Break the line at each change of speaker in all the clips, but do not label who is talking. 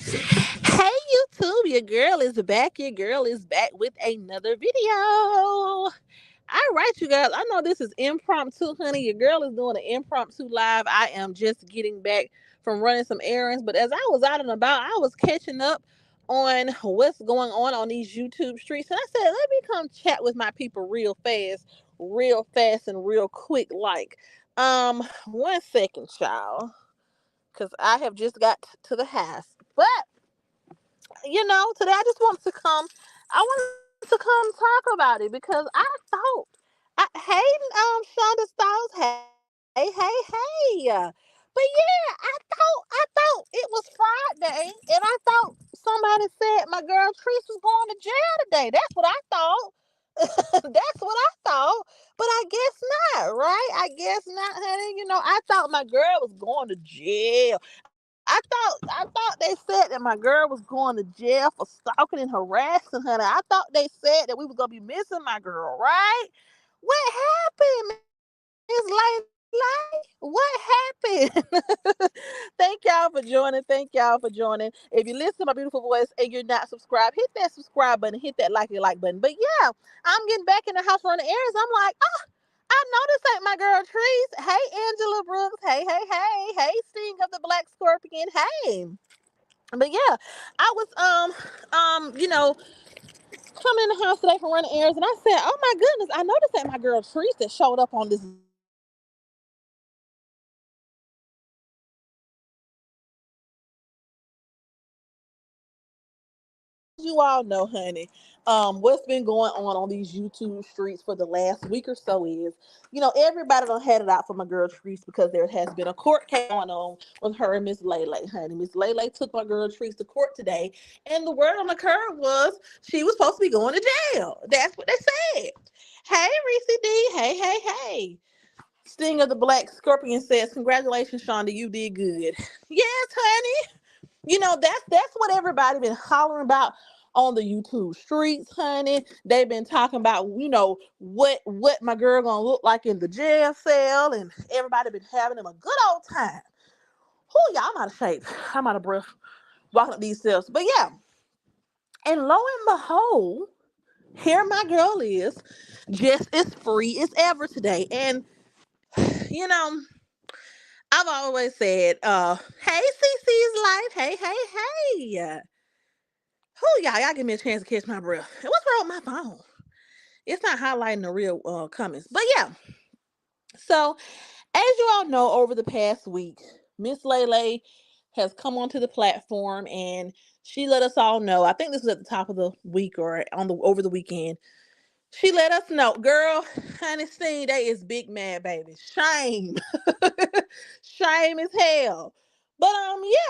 Hey YouTube, your girl is back. Your girl is back with another video. All right, you guys. I know this is impromptu, honey. Your girl is doing an impromptu live. I am just getting back from running some errands, but as I was out and about, I was catching up on what's going on these YouTube streets, and I said, let me come chat with my people real fast, and real quick. Like, 1 second, child, because I have just got to the house, but today I just want to come. I wanted to come talk about it because I thought, hey, Shonda Styles, hey. But yeah, I thought it was Friday, and I thought somebody said my girl Treese was going to jail today. That's what I thought. That's what I thought. But I guess not, right? I guess not, honey. I thought my girl was going to jail. I thought they said that my girl was going to jail for stalking and harassing her. I thought they said that we was gonna be missing my girl, right? What happened, Miss Layla? What happened? Thank y'all for joining. Thank y'all for joining. If you listen to my beautiful voice and you're not subscribed, hit that subscribe button, hit that like button. But yeah, I'm getting back in the house running errands. I'm like, I know this ain't my girl Trees. Hey, Angela Brooks. Hey, Sting of the Black Scorpion. Hey. But yeah, I was coming in the house today from running errands, and I said, "Oh my goodness, I know this ain't my girl Trees that showed up on this live today." As you all know, honey, what's been going on these YouTube streets for the last week or so is, everybody done had it out for my girl Treese because there has been a court case going on with her and Miss Lele, honey. Miss Lele took my girl Treese to court today, and the word on the curve was she was supposed to be going to jail. That's what they said. Hey, Reese D. Hey. Sting of the Black Scorpion says, "Congratulations, Shonda, you did good." Yes, honey. That's what everybody been hollering about on the YouTube streets, honey. They've been talking about, what my girl gonna look like in the jail cell, and everybody been having them a good old time. Oh, y'all, I'm out of shape. I'm out of breath walking up these steps. But yeah, and lo and behold, here my girl is, just as free as ever today. And you know, I've always said, hey, CC's life, hey. Oh, y'all give me a chance to catch my breath. And what's wrong with my phone? It's not highlighting the real comments. But yeah, so as you all know, over the past week, Miss Lele has come onto the platform and she let us all know. I think this was at the top of the week or on the over the weekend. She let us know, girl, honey, seen they is big mad, baby. Shame. Shame as hell. But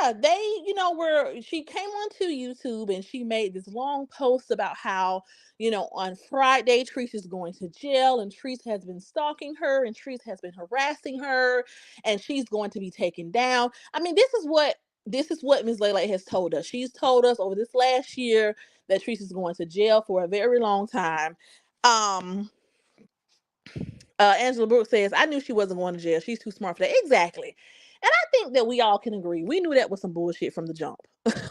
yeah, they, were she came onto YouTube and she made this long post about how, on Friday Treese is going to jail and Treese has been stalking her and Treese has been harassing her and she's going to be taken down. I mean, this is what Ms. Lele has told us. She's told us over this last year that Treese is going to jail for a very long time. um Angela Brooks says, "I knew she wasn't going to jail. She's too smart for that." Exactly. And I think that we all can agree. We knew that was some bullshit from the jump.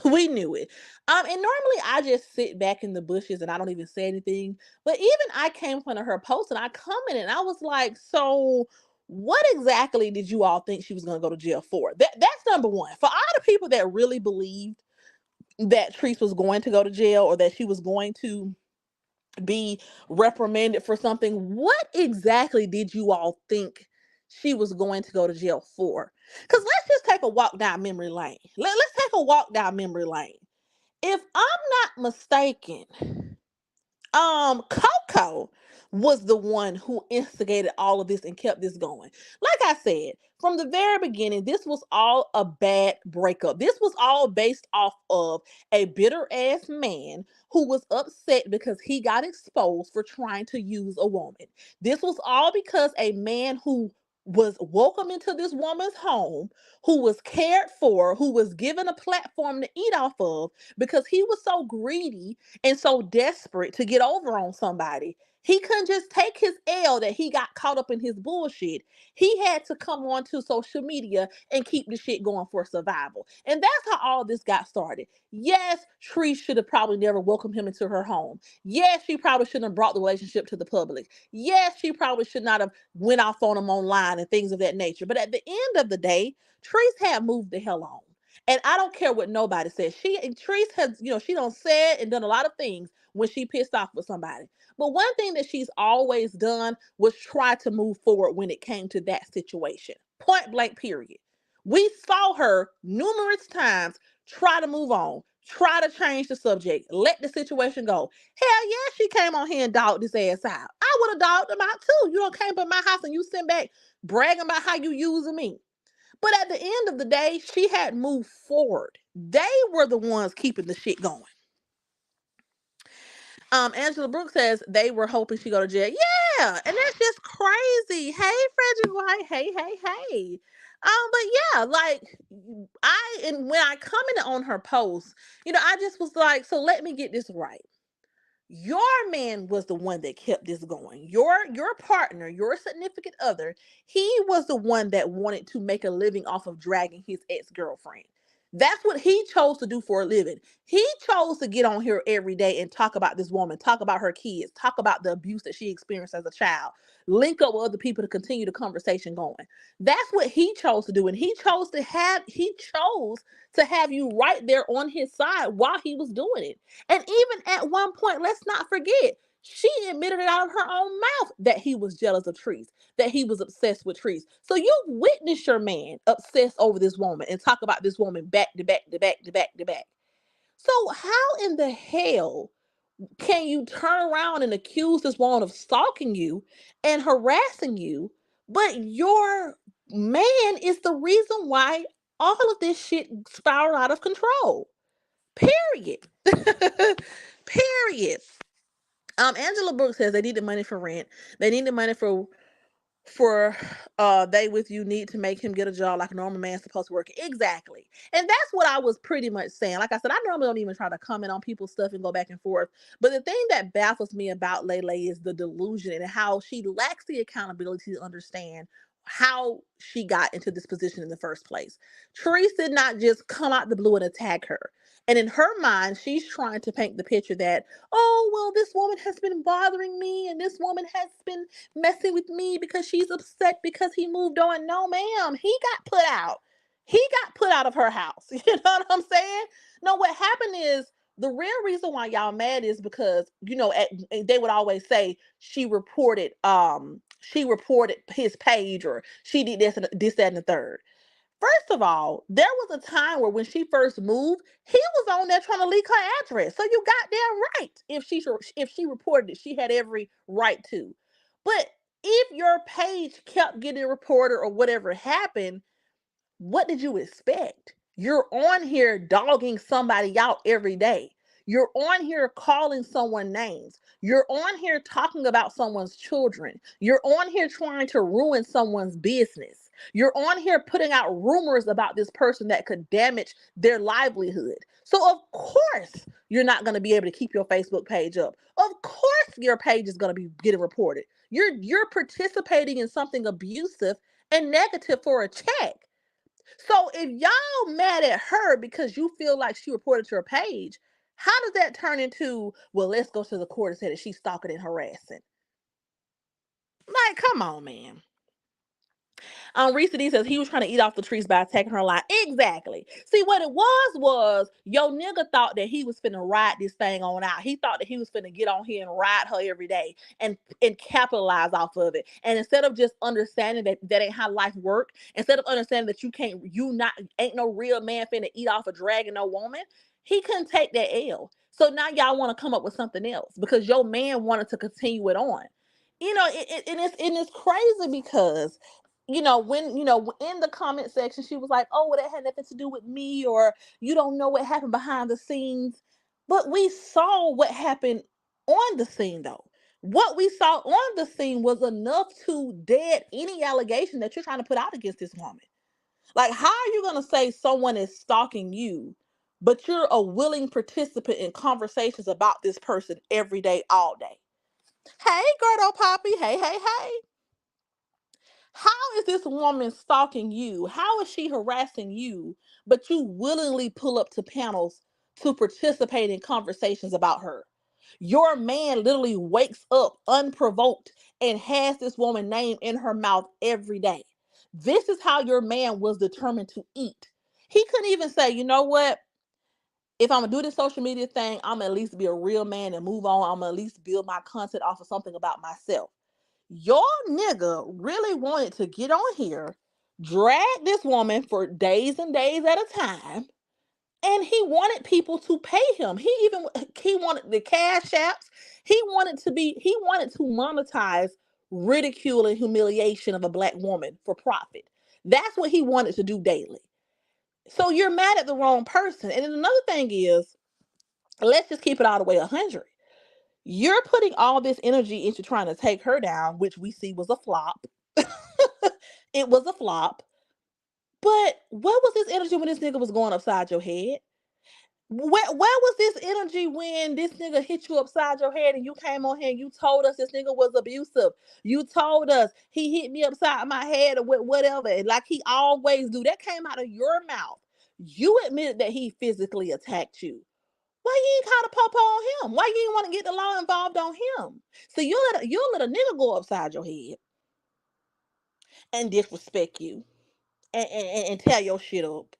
We knew it. And normally I just sit back in the bushes and I don't even say anything. But even I came in front of her post and I commented and I was like, so what exactly did you all think she was going to go to jail for? That's number one. For all the people that really believed that Treese was going to go to jail or that she was going to be reprimanded for something, what exactly did you all think she was going to go to jail for? Because let's just take a walk down memory lane. Let's take a walk down memory lane. If I'm not mistaken, Coco was the one who instigated all of this and kept this going. Like I said, from the very beginning, this was all a bad breakup. This was all based off of a bitter ass man who was upset because he got exposed for trying to use a woman. This was all because a man who was welcome into this woman's home, who was cared for, who was given a platform to eat off of, because he was so greedy and so desperate to get over on somebody, He couldn't just take his L that he got caught up in his bullshit. He had to come on to social media and keep the shit going for survival. And that's how all this got started. Yes, Tree should have probably never welcomed him into her home. Yes, she probably shouldn't have brought the relationship to the public. Yes, she probably should not have went off on him online and things of that nature. But at the end of the day, Treese had moved the hell on. And I don't care what nobody says. Treese has, she done said and done a lot of things when she pissed off with somebody. But one thing that she's always done was try to move forward when it came to that situation. Point blank, period. We saw her numerous times try to move on, try to change the subject, let the situation go. Hell yeah, she came on here and dogged this ass out. I would have dogged him out too. You don't came to my house and you sitting back bragging about how you using me. But at the end of the day, she had moved forward. They were the ones keeping the shit going. Angela Brooks says they were hoping she go to jail. Yeah, and that's just crazy. Hey, Frederick White. Hey. But yeah, like and when I commented on her post, I just was like, so let me get this right. Your man was the one that kept this going. Your partner, your significant other, he was the one that wanted to make a living off of dragging his ex-girlfriend. That's what he chose to do for a living. He chose to get on here every day and talk about this woman, talk about her kids, talk about the abuse that she experienced as a child, link up with other people to continue the conversation going. That's what he chose to do. And he chose to have you right there on his side while he was doing it. And even at one point, let's not forget, she admitted it out of her own mouth that he was jealous of Treese, that he was obsessed with Treese. So you witnessed your man obsess over this woman and talk about this woman back to back to back to back to back. So how in the hell can you turn around and accuse this woman of stalking you and harassing you, but your man is the reason why all of this shit spiraled out of control? Period. Period. Angela Brooks says they need the money for rent. They need the money for they with you need to make him get a job like a normal man's supposed to work. Exactly. And that's what I was pretty much saying. Like I said, I normally don't even try to comment on people's stuff and go back and forth. But the thing that baffles me about Lele is the delusion and how she lacks the accountability to understand how she got into this position in the first place. Therese did not just come out the blue and attack her. And in her mind, she's trying to paint the picture that, oh, well, this woman has been bothering me and this woman has been messing with me because she's upset because he moved on. No, ma'am, he got put out. He got put out of her house. You know what I'm saying? No, what happened is the real reason why y'all mad is because, they would always say she reported his page or she did this, that, and the third. First of all, there was a time where when she first moved, he was on there trying to leak her address. So you got damn right. If she reported it, she had every right to. But if your page kept getting reported or whatever happened, what did you expect? You're on here dogging somebody out every day. You're on here calling someone names. You're on here talking about someone's children. You're on here trying to ruin someone's business. You're on here putting out rumors about this person that could damage their livelihood. So of course, you're not going to be able to keep your Facebook page up. Of course, your page is going to be getting reported. You're participating in something abusive and negative for a check. So if y'all mad at her because you feel like she reported to her page, how does that turn into, well, let's go to the court and say that she's stalking and harassing? Like, come on, man. Reese D says he was trying to eat off the trees by attacking her line. Exactly. See, what it was yo nigga thought that he was finna ride this thing on out. He thought that he was finna get on here and ride her every day and capitalize off of it. And instead of just understanding that ain't how life work, instead of understanding that ain't no real man finna eat off a dragging no woman, he couldn't take that L. So now y'all want to come up with something else because your man wanted to continue it on. And it's crazy because when in the comment section she was like, oh, well, that had nothing to do with me, or you don't know what happened behind the scenes. But we saw what happened on the scene, though. What we saw on the scene was enough to dead any allegation that you're trying to put out against this woman. Like, how are you going to say someone is stalking you, but you're a willing participant in conversations about this person every day, all day? Hey, Gordo Poppy. Hey, hey, hey. How is this woman stalking you? How is she harassing you? But you willingly pull up to panels to participate in conversations about her. Your man literally wakes up unprovoked and has this woman name in her mouth every day. This is how your man was determined to eat. He couldn't even say, you know what? If I'm gonna do this social media thing, I'm gonna at least be a real man and move on. I'm gonna at least build my content off of something about myself. Your nigga really wanted to get on here, drag this woman for days and days at a time, and he wanted people to pay him. He wanted the cash apps. He wanted to monetize ridicule and humiliation of a black woman for profit. That's what he wanted to do daily. So you're mad at the wrong person. And then another thing is, let's just keep it all the way 100. You're putting all this energy into trying to take her down, which we see was a flop. It was a flop. But what was this energy when this nigga was going upside your head? Where was this energy when this nigga hit you upside your head and you came on here and you told us this nigga was abusive? You told us he hit me upside my head or whatever, and like he always do. That came out of your mouth. You admitted that he physically attacked you. Why you ain't call the popo on him? Why you ain't want to get the law involved on him? So you'll let a nigga go upside your head and disrespect you and tear your shit up.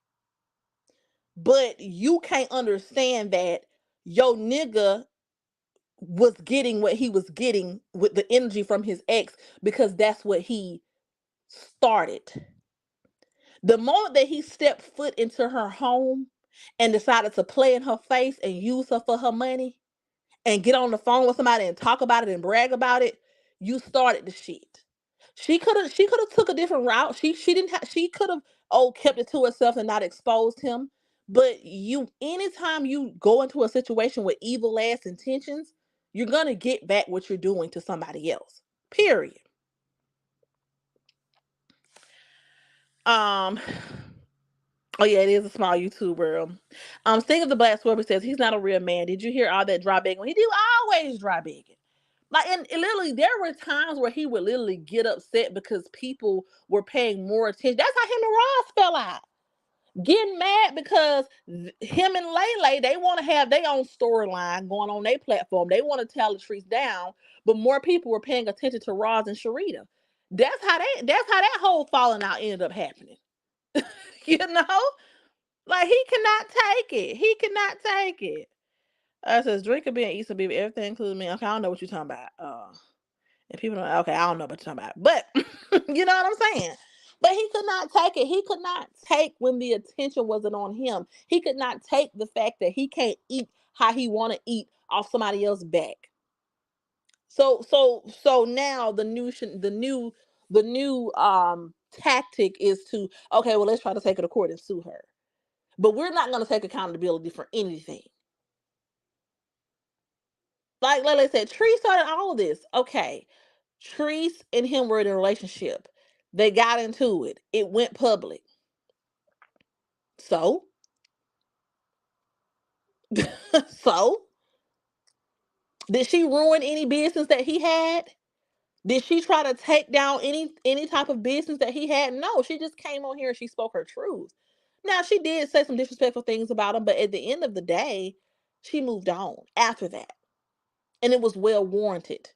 But you can't understand that your nigga was getting what he was getting with the energy from his ex because that's what he started. The moment that he stepped foot into her home and decided to play in her face and use her for her money and get on the phone with somebody and talk about it and brag about it, you started the shit. She could have took a different route. She didn't have she could have kept it to herself and not exposed him. But anytime you go into a situation with evil ass intentions, you're gonna get back what you're doing to somebody else. Period. Um oh yeah, it is a small YouTuber. Sting of the Black Scorpion says he's not a real man. Did you hear all that dry begging? He do always dry begging. Like, and literally, there were times where he would literally get upset because people were paying more attention. That's how him and Ross fell out. Getting mad because him and Lele, they want to have their own storyline going on their platform. They want to tell the streets down, but more people were paying attention to Ross and Sharita. That's how that whole falling out ended up happening. You know? Like he cannot take it. He cannot take it. Says drink a beer and eat some beef, everything including me. Okay, I don't know what you're talking about. And people don't. Okay, I don't know what you're talking about, but you know what I'm saying. But he could not take it. He could not take when the attention wasn't on him. He could not take the fact that he can't eat how he want to eat off somebody else's back. So now the new tactic is to, okay, well, let's try to take her to court and sue her. But we're not going to take accountability for anything. Like Lele said, Tree started all of this. Okay, Treese and him were in a relationship. They got into it. It went public. So, so did she ruin any business that he had? Did she try to take down any type of business that he had? No, she just came on here and she spoke her truth. Now she did say some disrespectful things about him, but at the end of the day, she moved on after that, and it was well warranted.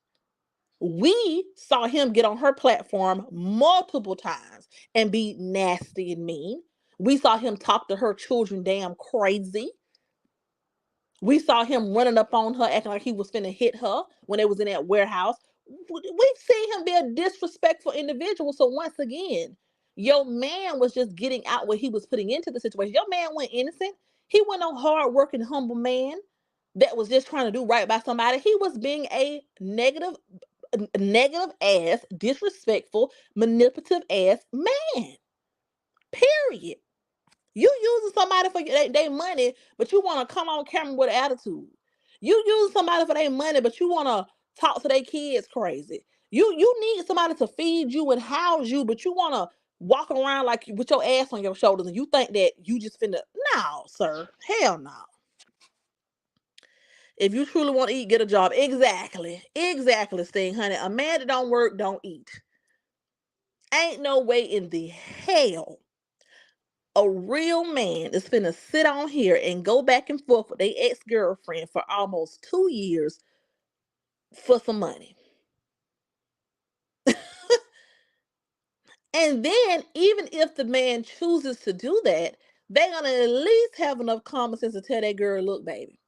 We saw him get on her platform multiple times and be nasty and mean. We saw him talk to her children damn crazy. We saw him running up on her, acting like he was finna hit her when they was in that warehouse. We've seen him be a disrespectful individual. So once again, your man was just getting out what he was putting into the situation. Your man went innocent. He went on hard working, humble man that was just trying to do right by somebody. He was being a negative ass, disrespectful, manipulative ass man. Period. You using somebody for their money, but you want to come on camera with attitude. You using somebody for their money, but you want to talk to their kids crazy. You need somebody to feed you and house you, but you want to walk around like with your ass on your shoulders, and you think that you just finna. No, sir. Hell no. If you truly want to eat, get a job. Exactly. Exactly, Sting, honey. A man that don't work, don't eat. Ain't no way in the hell a real man is finna sit on here and go back and forth with their ex-girlfriend for almost 2 years for some money. And then, even if the man chooses to do that, they're gonna at least have enough common sense to tell that girl, look, baby,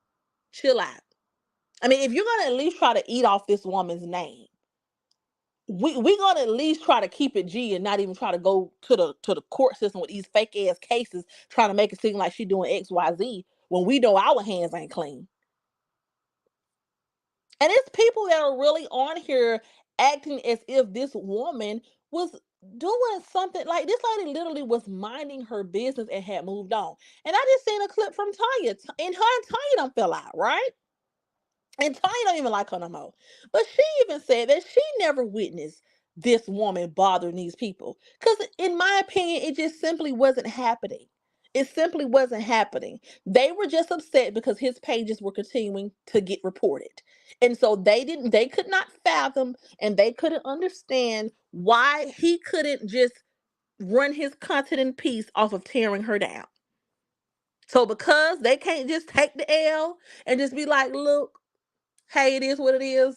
chill out. I mean, if you're gonna at least try to eat off this woman's name, we gonna at least try to keep it G and not even try to go to the court system with these fake ass cases trying to make it seem like she doing XYZ when we know our hands ain't clean. And it's people that are really on here acting as if this woman was doing something like this lady literally was minding her business and had moved on. And I just seen a clip from Tanya, and her and Tanya done fell out, right? And Tanya don't even like her no more. But she even said that she never witnessed this woman bothering these people. Because in my opinion, it just simply wasn't happening. It simply wasn't happening. They were just upset because his pages were continuing to get reported. And so they could not fathom and they couldn't understand why he couldn't just run his content in peace off of tearing her down. So because they can't just take the L and just be like, look, hey, it is what it is.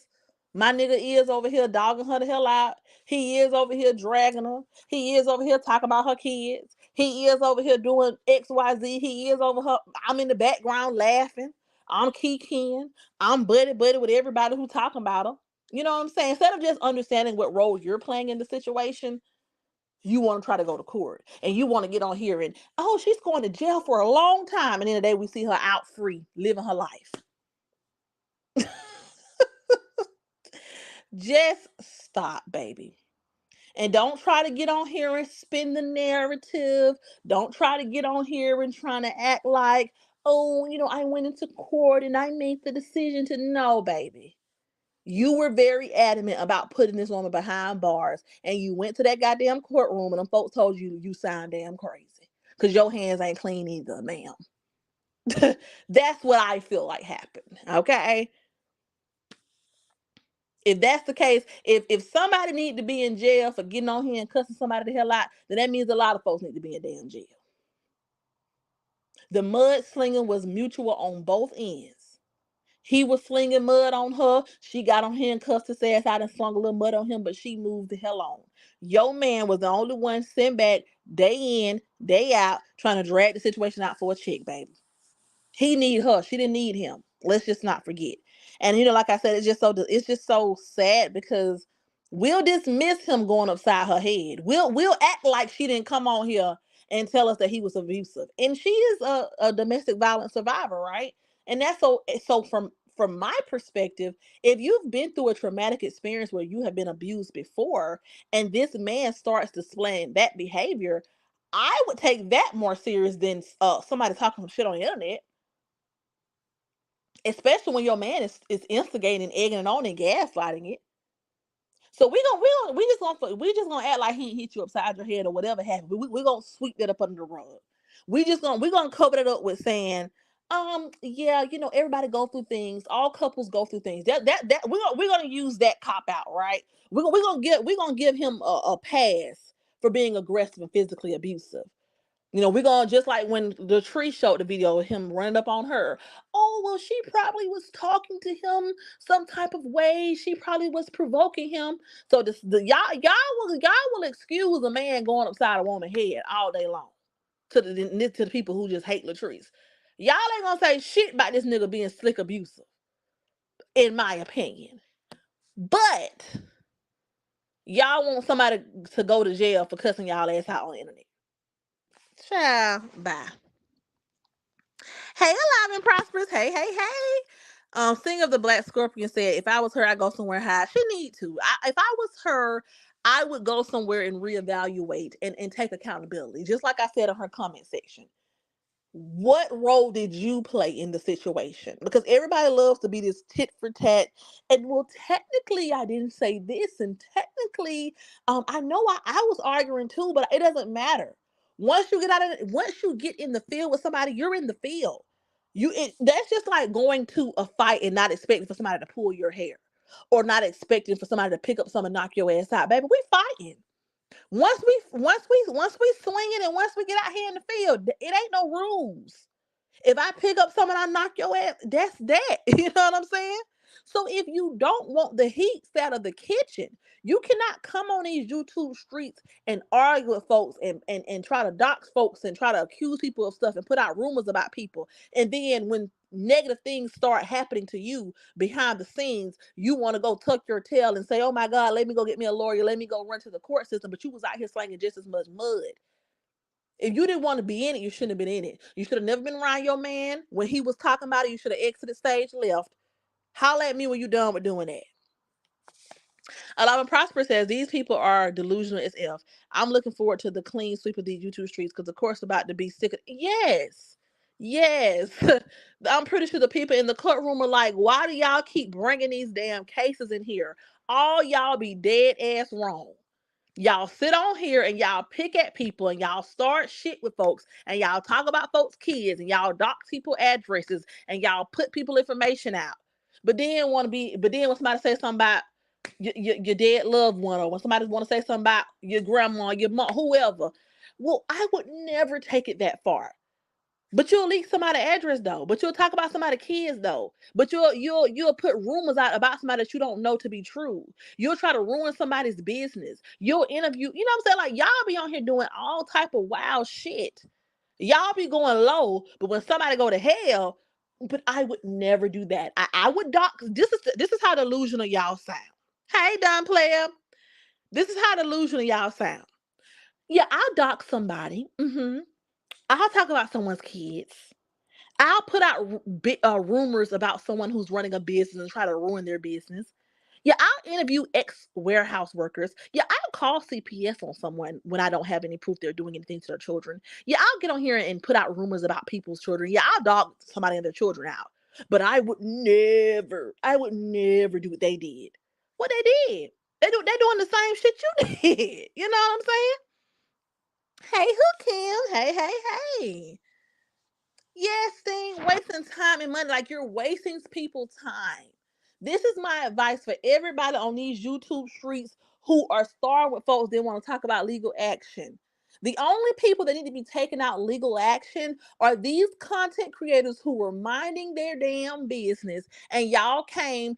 My nigga is over here dogging her the hell out. He is over here dragging her. He is over here talking about her kids. He is over here doing XYZ. He is over her. I'm in the background laughing. I'm kikiing. I'm buddy with everybody who talking about her. You know what I'm saying? Instead of just understanding what role you're playing in the situation, you want to try to go to court and you want to get on here and, oh, she's going to jail for a long time. And then the day we see her out free, living her life. Just stop, baby. And don't try to get on here and spin the narrative. Don't try to get on here and trying to act like, oh, I went into court and I made the decision to no, baby. You were very adamant about putting this woman behind bars, and you went to that goddamn courtroom and them folks told you sound damn crazy. Because your hands ain't clean either, ma'am. That's what I feel like happened. Okay. If that's the case, if somebody need to be in jail for getting on here and cussing somebody the hell out, then that means a lot of folks need to be in damn jail. The mud slinging was mutual on both ends. He was slinging mud on her. She got on here and cussed his ass out and slung a little mud on him, but she moved the hell on. Your man was the only one sitting back day in, day out, trying to drag the situation out for a chick, baby. He need her. She didn't need him. Let's just not forget. And like I said, it's just so sad because we'll dismiss him going upside her head. We'll act like she didn't come on here and tell us that he was abusive. And she is a domestic violence survivor, right? And that's so from my perspective, if you've been through a traumatic experience where you have been abused before, and this man starts displaying that behavior, I would take that more serious than somebody talking some shit on the internet, especially when your man is instigating, egging it on, and gaslighting it. So we just gonna act like he hit you upside your head or whatever happened. We gonna sweep that up under the rug. We gonna cover that up with saying, yeah, everybody go through things. All couples go through things. That we're gonna use that cop out, right? We're gonna give him a pass for being aggressive and physically abusive. We're gonna, just like when the tree showed the video of him running up on her. Oh, well, she probably was talking to him some type of way. She probably was provoking him. So y'all will excuse a man going upside a woman's head all day long to the people who just hate Latrice. Y'all ain't gonna say shit about this nigga being slick abusive, in my opinion. But y'all want somebody to go to jail for cussing y'all ass out on the internet. Ciao. Bye. Hey, alive and prosperous. Hey, hey, hey. Singer of the Black Scorpion said, if I was her, I'd go somewhere high. She need to. If I was her, I would go somewhere and reevaluate and take accountability. Just like I said in her comment section. What role did you play in the situation? Because everybody loves to be this tit for tat. And well, technically, I didn't say this, and technically, I know I was arguing too, but it doesn't matter. Once you get in the field with somebody, you're in the field. That's just like going to a fight and not expecting for somebody to pull your hair, or not expecting for somebody to pick up something and knock your ass out. Baby, we fighting. Once we swinging, and once we get out here in the field, it ain't no rules. If I pick up something, I knock your ass, that's that. You know what I'm saying? So if you don't want the heat out of the kitchen, you cannot come on these YouTube streets and argue with folks, and try to dox folks and try to accuse people of stuff and put out rumors about people. And then when negative things start happening to you behind the scenes, you want to go tuck your tail and say, oh my God, let me go get me a lawyer. Let me go run to the court system. But you was out here slanging just as much mud. If you didn't want to be in it, you shouldn't have been in it. You should have never been around your man. When he was talking about it, you should have exited stage left. Holla at me when you're done with doing that. Alaba Prosper says these people are delusional as F. I'm looking forward to the clean sweep of these YouTube streets because, of course, about to be sick of. Yes. Yes. I'm pretty sure the people in the courtroom are like, why do y'all keep bringing these damn cases in here? All y'all be dead ass wrong. Y'all sit on here and y'all pick at people and y'all start shit with folks and y'all talk about folks' kids and y'all dox people addresses and y'all put people information out. But then when somebody says something about your dead loved one, or when somebody want to say something about your grandma, your mom, whoever, well, I would never take it that far. But you'll leak somebody's address though. But you'll talk about somebody's kids though. But you'll put rumors out about somebody that you don't know to be true. You'll try to ruin somebody's business. You'll interview, you know what I'm saying? Like y'all be on here doing all type of wild shit. Y'all be going low, but when somebody go to hell, but I would never do that. I would dox. This is how delusional y'all sound. Hey, Don Player. This is how delusional y'all sound. Yeah, I'll dox somebody. I'll talk about someone's kids. I'll put out rumors about someone who's running a business and try to ruin their business. Yeah, I'll interview ex warehouse workers. Yeah, I'll call CPS on someone when I don't have any proof they're doing anything to their children. Yeah, I'll get on here and put out rumors about people's children. Yeah, I'll dog somebody and their children out. But I would never do what they did. What they did. They're doing the same shit you did. You know what I'm saying? Hey, who Kim? Hey. Yes, thing wasting time and money. Like you're wasting people's time. This is my advice for everybody on these YouTube streets who are starring with folks that want to talk about legal action. The only people that need to be taking out legal action are these content creators who were minding their damn business and y'all came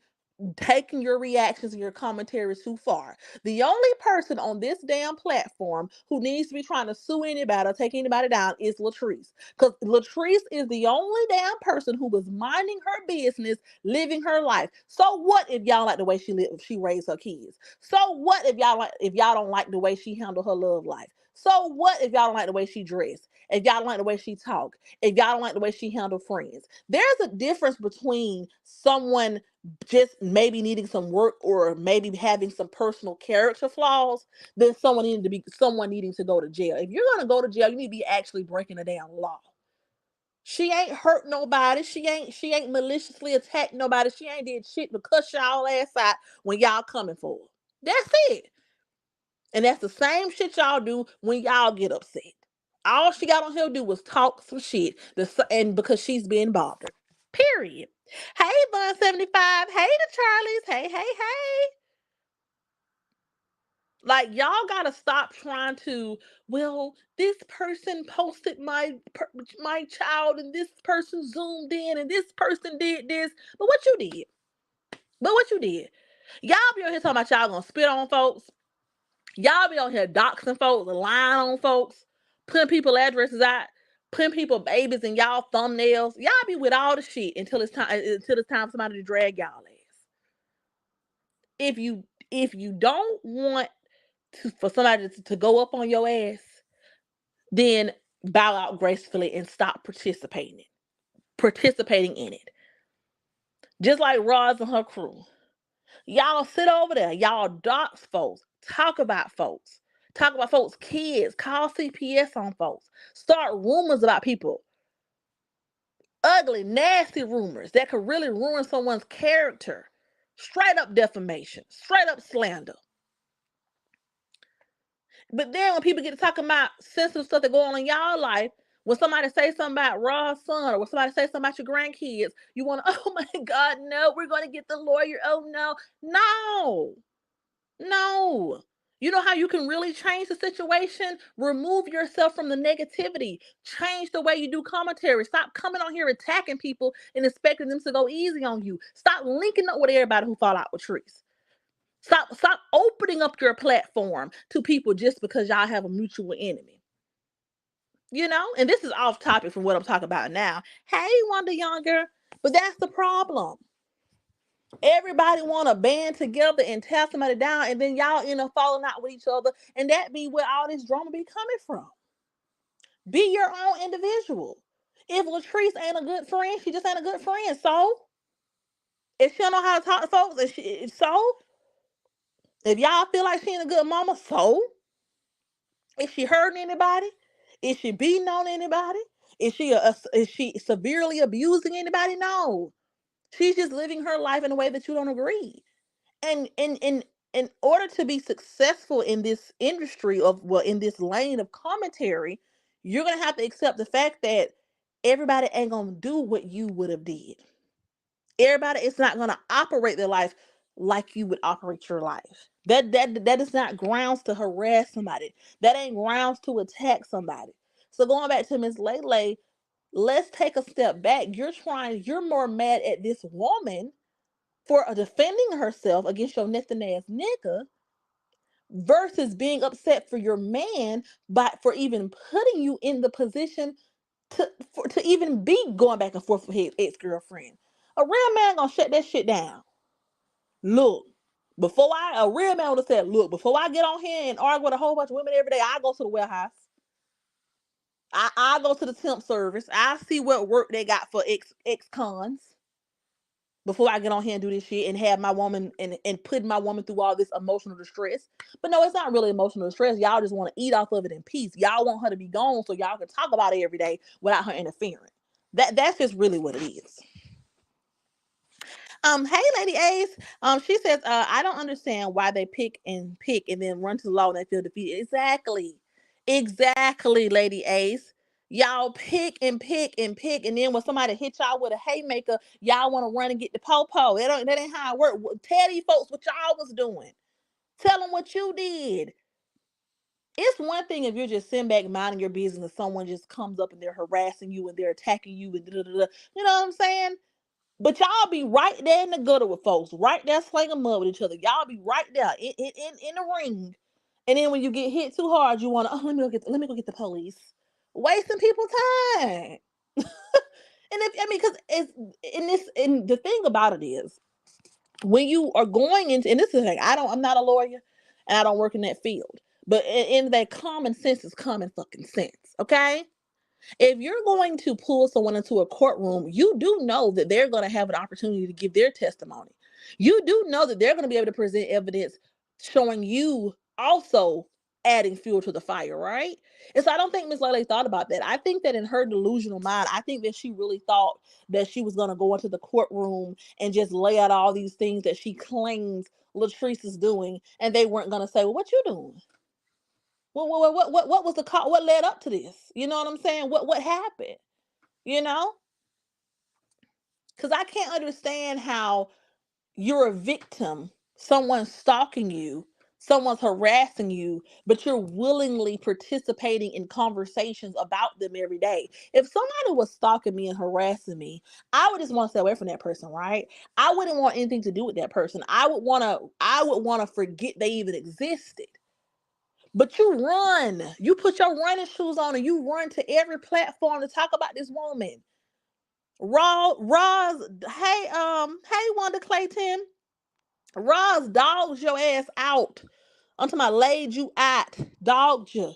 taking your reactions and your commentaries too far. The only person on this damn platform who needs to be trying to sue anybody or take anybody down is Latrice. Because Latrice is the only damn person who was minding her business, living her life. So what if y'all like the way she raised her kids? So what if y'all don't like the way she handled her love life? So what if y'all don't like the way she dressed? If y'all don't like the way she talked? If y'all don't like the way she handled friends? There's a difference between someone just maybe needing some work or maybe having some personal character flaws than someone needing to go to jail. If you're gonna go to jail, you need to be actually breaking the damn law. She ain't hurt nobody. She ain't maliciously attacked nobody. She ain't did shit but cuss y'all ass out when y'all coming for her. That's it. And that's the same shit y'all do when y'all get upset. All she got on here to do was talk some shit, and because she's being bothered. Period. Hey, Bun 75. Hey, the Charlies. Hey. Like, y'all gotta stop trying to, well, this person posted my child, and this person zoomed in, and this person did this. But what you did? Y'all be on here talking about y'all gonna spit on folks. Y'all be on here doxing folks, lying on folks, putting people addresses out, putting people babies in y'all thumbnails. Y'all be with all the shit until it's time for somebody to drag y'all ass. If you don't want for somebody to go up on your ass, then bow out gracefully and stop participating in it. Just like Roz and her crew. Y'all sit over there. Y'all dox folks. Talk about folks. Talk about folks' kids. Call CPS on folks. Start rumors about people. Ugly, nasty rumors that could really ruin someone's character. Straight up defamation. Straight up slander. But then when people get to talking about sensitive stuff that go on in y'all life, When somebody say something about Ra's son, or when somebody say something about your grandkids, you want to, oh my God, no, we're going to get the lawyer. Oh no, no, no. You know how you can really change the situation? Remove yourself from the negativity. Change the way you do commentary. Stop coming on here attacking people and expecting them to go easy on you. Stop linking up with everybody who fall out with trees. Stop opening up your platform to people just because y'all have a mutual enemy. You know, and this is off topic from what I'm talking about now. Hey, Wanda Younger, but that's the problem. Everybody want to band together and tear somebody down, and then y'all end up falling out with each other, and that be where all this drama be coming from. Be your own individual. If Latrice ain't a good friend, she just ain't a good friend. So, if she don't know how to talk to folks, if y'all feel like she ain't a good mama, so, is she hurting anybody? Is she beating on anybody? Is she severely abusing anybody? No. She's just living her life in a way that you don't agree. And in order to be successful in this industry in this lane of commentary, you're gonna have to accept the fact that everybody ain't gonna do what you would have did. Everybody is not gonna operate their life like you would operate your life. That is not grounds to harass somebody. That ain't grounds to attack somebody. So going back to Miss Lele, let's take a step back. You're more mad at this woman for defending herself against your nothing ass nigga versus being upset for your man for even putting you in the position to even be going back and forth with his ex-girlfriend. A real man gonna shut that shit down. Look, a real man would have said, look, before I get on here and argue with a whole bunch of women every day, I go to the warehouse. I go to the temp service. I see what work they got for ex-cons before I get on here and do this shit and have my woman and put my woman through all this emotional distress. But no, it's not really emotional distress. Y'all just want to eat off of it in peace. Y'all want her to be gone so y'all can talk about it every day without her interfering. That's just really what it is. Hey, Lady Ace. She says, I don't understand why they pick and then run to the law and they feel defeated. Exactly, Lady Ace. Y'all pick and pick and pick, and then when somebody hit y'all with a haymaker, y'all want to run and get the po-po. That ain't how it work. Tell these folks what y'all was doing. Tell them what you did. It's one thing if you're just sitting back minding your business and someone just comes up and they're harassing you and they're attacking you and da-da-da-da. You know what I'm saying? But y'all be right there in the gutter with folks, right there slinging mud with each other. Y'all be right there in the ring. And then when you get hit too hard, you want to, let me go get the police. Wasting people's time. Because and the thing about it is, when you are going into, and this is the thing, I'm not a lawyer and I don't work in that field, but in that common sense is common fucking sense, okay? If you're going to pull someone into a courtroom, you do know that they're going to have an opportunity to give their testimony. You do know that they're going to be able to present evidence showing you also adding fuel to the fire, right? And so I don't think Miss Lele thought about that. I think that in her delusional mind, I think that she really thought that she was going to go into the courtroom and just lay out all these things that she claims Latrice is doing, and they weren't going to say, well, what you doing? What was the cause? What led up to this? You know what I'm saying? What happened? You know? Because I can't understand how you're a victim, someone's stalking you, someone's harassing you, but you're willingly participating in conversations about them every day. If somebody was stalking me and harassing me, I would just want to stay away from that person, right? I wouldn't want anything to do with that person. I would want to forget they even existed. But you put your running shoes on and you run to every platform to talk about this woman. Hey, Wanda Clayton. Roz dogs your ass out. I'm talking about laid you out, dogged you,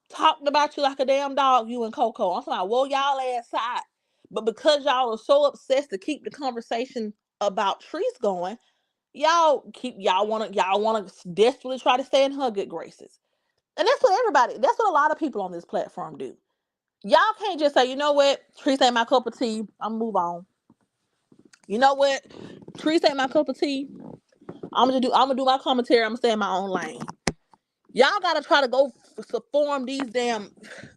talked about you like a damn dog, you and Coco. I'm talking about whoa y'all ass out. But because y'all are so obsessed to keep the conversation about trees going, y'all wanna desperately try to stay in her good graces. And that's what a lot of people on this platform do. Y'all can't just say, you know what, Trees ain't my cup of tea, I'm gonna move on. You know what, Trees ain't my cup of tea, I'm gonna do my commentary, I'm gonna stay in my own lane. Y'all gotta try to go form these damn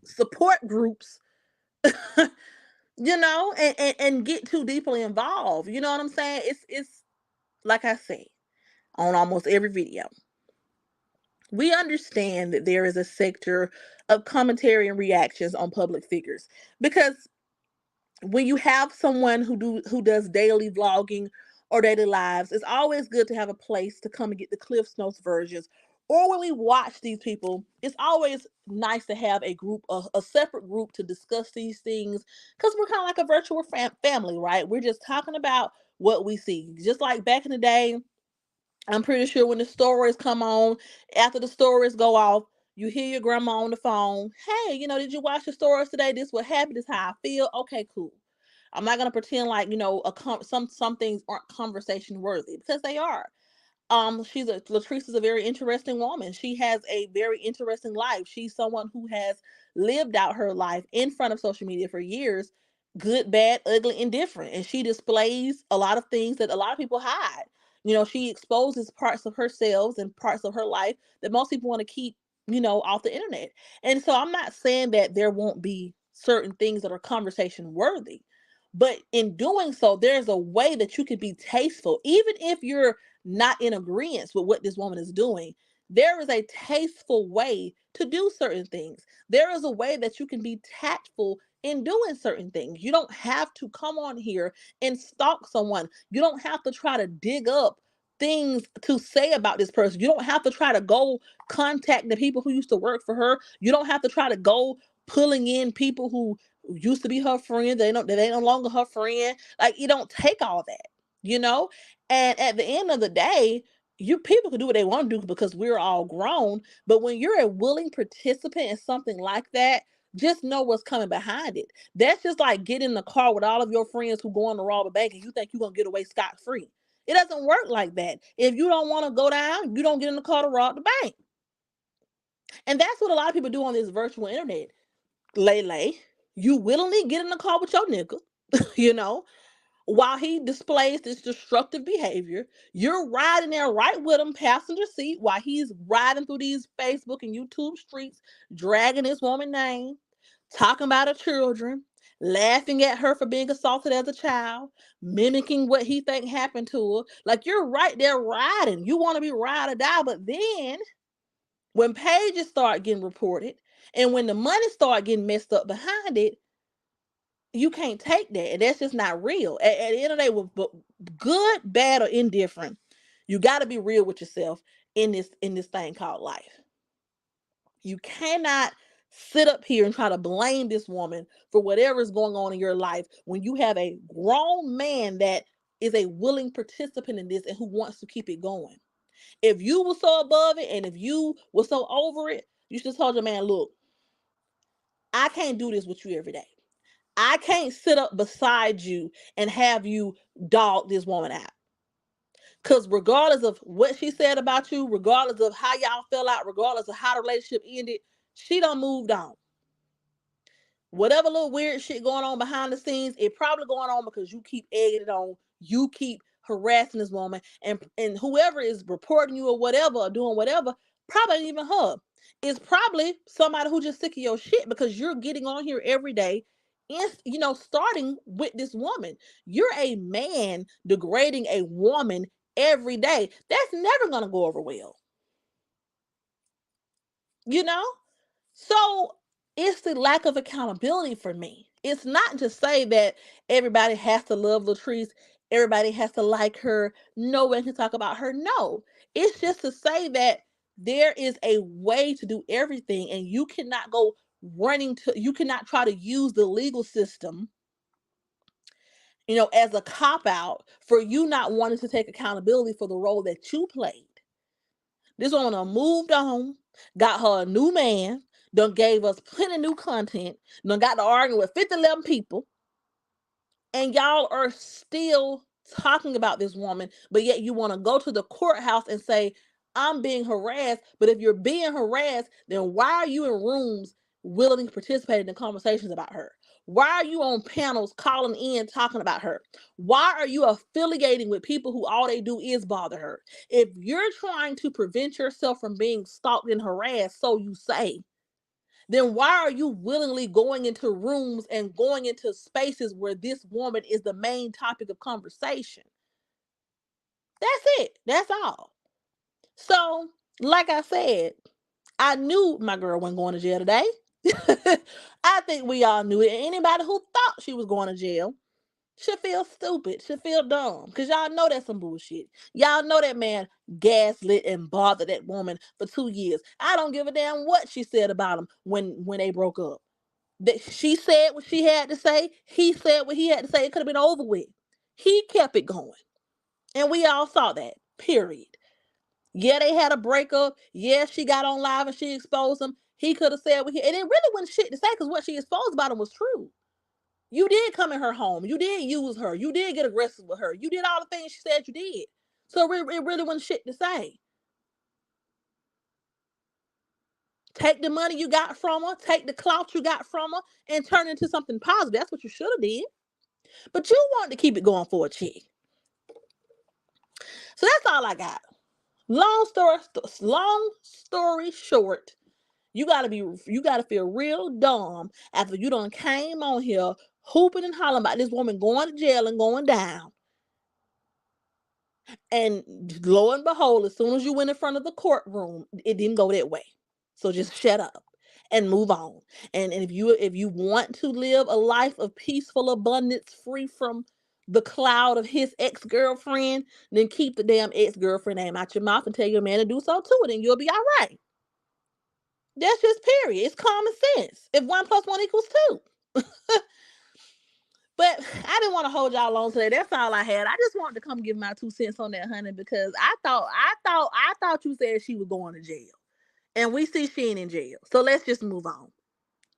support groups, and get too deeply involved. You know what I'm saying? It's like I say on almost every video. We understand that there is a sector of commentary and reactions on public figures, because when you have someone who does daily vlogging or daily lives, it's always good to have a place to come and get the Cliff's Notes versions. Or when we watch these people, it's always nice to have a group, a separate group to discuss these things, because we're kind of like a virtual family, right? We're just talking about what we see. Just like back in the day, I'm pretty sure when the stories come on, after the stories go off, you hear your grandma on the phone. Hey, did you watch the stories today? This what happened. This how I feel. Okay, cool. I'm not gonna pretend like some things aren't conversation worthy, because they are. Latrice is a very interesting woman. She has a very interesting life. She's someone who has lived out her life in front of social media for years, good, bad, ugly, indifferent. And she displays a lot of things that a lot of people hide. She exposes parts of herself and parts of her life that most people want to keep, off the internet. And so I'm not saying that there won't be certain things that are conversation worthy. But in doing so, there's a way that you can be tasteful, even if you're not in agreement with what this woman is doing. There is a tasteful way to do certain things. There is a way that you can be tactful in doing certain things. You don't have to come on here and stalk someone. You don't have to try to dig up things to say about this person. You don't have to try to go contact the people who used to work for her. You don't have to try to go pulling in people who used to be her friend. They no longer her friend. Like, you don't take all that, you know? And at the end of the day, you people can do what they want to do because we're all grown. But when you're a willing participant in something like that, just know what's coming behind it. That's just like getting in the car with all of your friends who go on to rob a bank and you think you're gonna get away scot-free. It doesn't work like that. If you don't want to go down, you don't get in the car to rob the bank. And that's what a lot of people do on this virtual internet. Lay, you willingly get in the car with your nigga, you know, while he displays this destructive behavior. You're riding there right with him, passenger seat, while he's riding through these Facebook and YouTube streets, dragging this woman's name, talking about her children, laughing at her for being assaulted as a child, mimicking what he think happened to her. Like, you're right there riding. You want to be ride or die, but then when pages start getting reported and when the money start getting messed up behind it, you can't take that, and that's just not real. At the end of the day, with good, bad, or indifferent, you got to be real with yourself in this thing called life. You cannot sit up here and try to blame this woman for whatever is going on in your life when you have a grown man that is a willing participant in this and who wants to keep it going. If you were so above it and if you were so over it, you should have told your man, look, I can't do this with you every day. I can't sit up beside you and have you dog this woman out. Because regardless of what she said about you, regardless of how y'all fell out, regardless of how the relationship ended, she done moved on. Whatever little weird shit going on behind the scenes, it probably going on because you keep egging it on. You keep harassing this woman, and whoever is reporting you or whatever or doing whatever, probably ain't even her. It's probably somebody who just sick of your shit because you're getting on here every day. And starting with this woman, you're a man degrading a woman every day. That's never gonna go over well. You know. So it's the lack of accountability for me. It's not to say that everybody has to love Latrice, everybody has to like her, no one can talk about her. No, it's just to say that there is a way to do everything, and you cannot you cannot try to use the legal system, as a cop out for you not wanting to take accountability for the role that you played. This woman done moved on, got her a new man, done gave us plenty of new content, done got to arguing with 11 people, and y'all are still talking about this woman, but yet you want to go to the courthouse and say, I'm being harassed. But if you're being harassed, then why are you in rooms willing to participate in conversations about her? Why are you on panels calling in talking about her? Why are you affiliating with people who all they do is bother her? If you're trying to prevent yourself from being stalked and harassed, so you say, then why are you willingly going into rooms and going into spaces where this woman is the main topic of conversation? That's it. That's all. So, like I said, I knew my girl wasn't going to jail today. I think we all knew it. And anybody who thought she was going to jail should feel stupid, should feel dumb. Because y'all know that's some bullshit. Y'all know that man gaslit and bothered that woman for 2 years. I don't give a damn what she said about him when they broke up. That she said what she had to say. He said what he had to say. It could have been over with. He kept it going. And we all saw that. Period. Yeah, they had a breakup. Yeah, she got on live and she exposed him. He could have said what he, and it really wasn't shit to say because what she exposed about him was true. You did come in her home. You did use her. You did get aggressive with her. You did all the things she said you did. So it really wasn't shit to say. Take the money you got from her, take the clout you got from her, and turn it into something positive. That's what you should have did. But you wanted to keep it going for a chick. So that's all I got. Long story short, you gotta feel real dumb after you done came on here hooping and hollering about this woman going to jail and going down. And lo and behold, as soon as you went in front of the courtroom, it didn't go that way. So just shut up and move on. And if you want to live a life of peaceful abundance, free from the cloud of his ex-girlfriend, then keep the damn ex-girlfriend name out your mouth and tell your man to do so too, and you'll be all right. That's just period. It's common sense. If 1+1 = 2. But I didn't want to hold y'all long today. That's all I had. I just wanted to come give my 2 cents on that, honey, because I thought you said she was going to jail, and we see she ain't in jail. So let's just move on.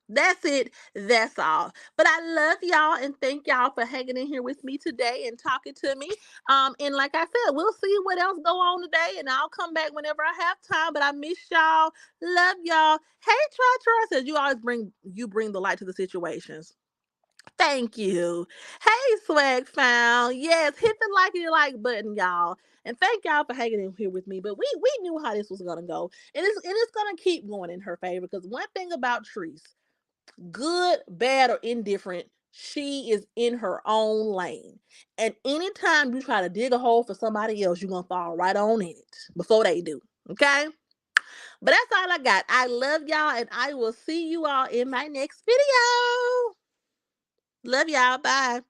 That's it. That's all. But I love y'all and thank y'all for hanging in here with me today and talking to me. And like I said, we'll see what else go on today, and I'll come back whenever I have time. But I miss y'all. Love y'all. Hey, Try says you always bring the light to the situations. Thank you. Hey, Swag Found. Yes, hit the like button, y'all. And thank y'all for hanging in here with me. But we knew how this was gonna go. And it's gonna keep going in her favor. Because one thing about Treese, good, bad, or indifferent, she is in her own lane. And anytime you try to dig a hole for somebody else, you're gonna fall right on in it before they do. Okay? But that's all I got. I love y'all, and I will see you all in my next video. Love y'all. Bye.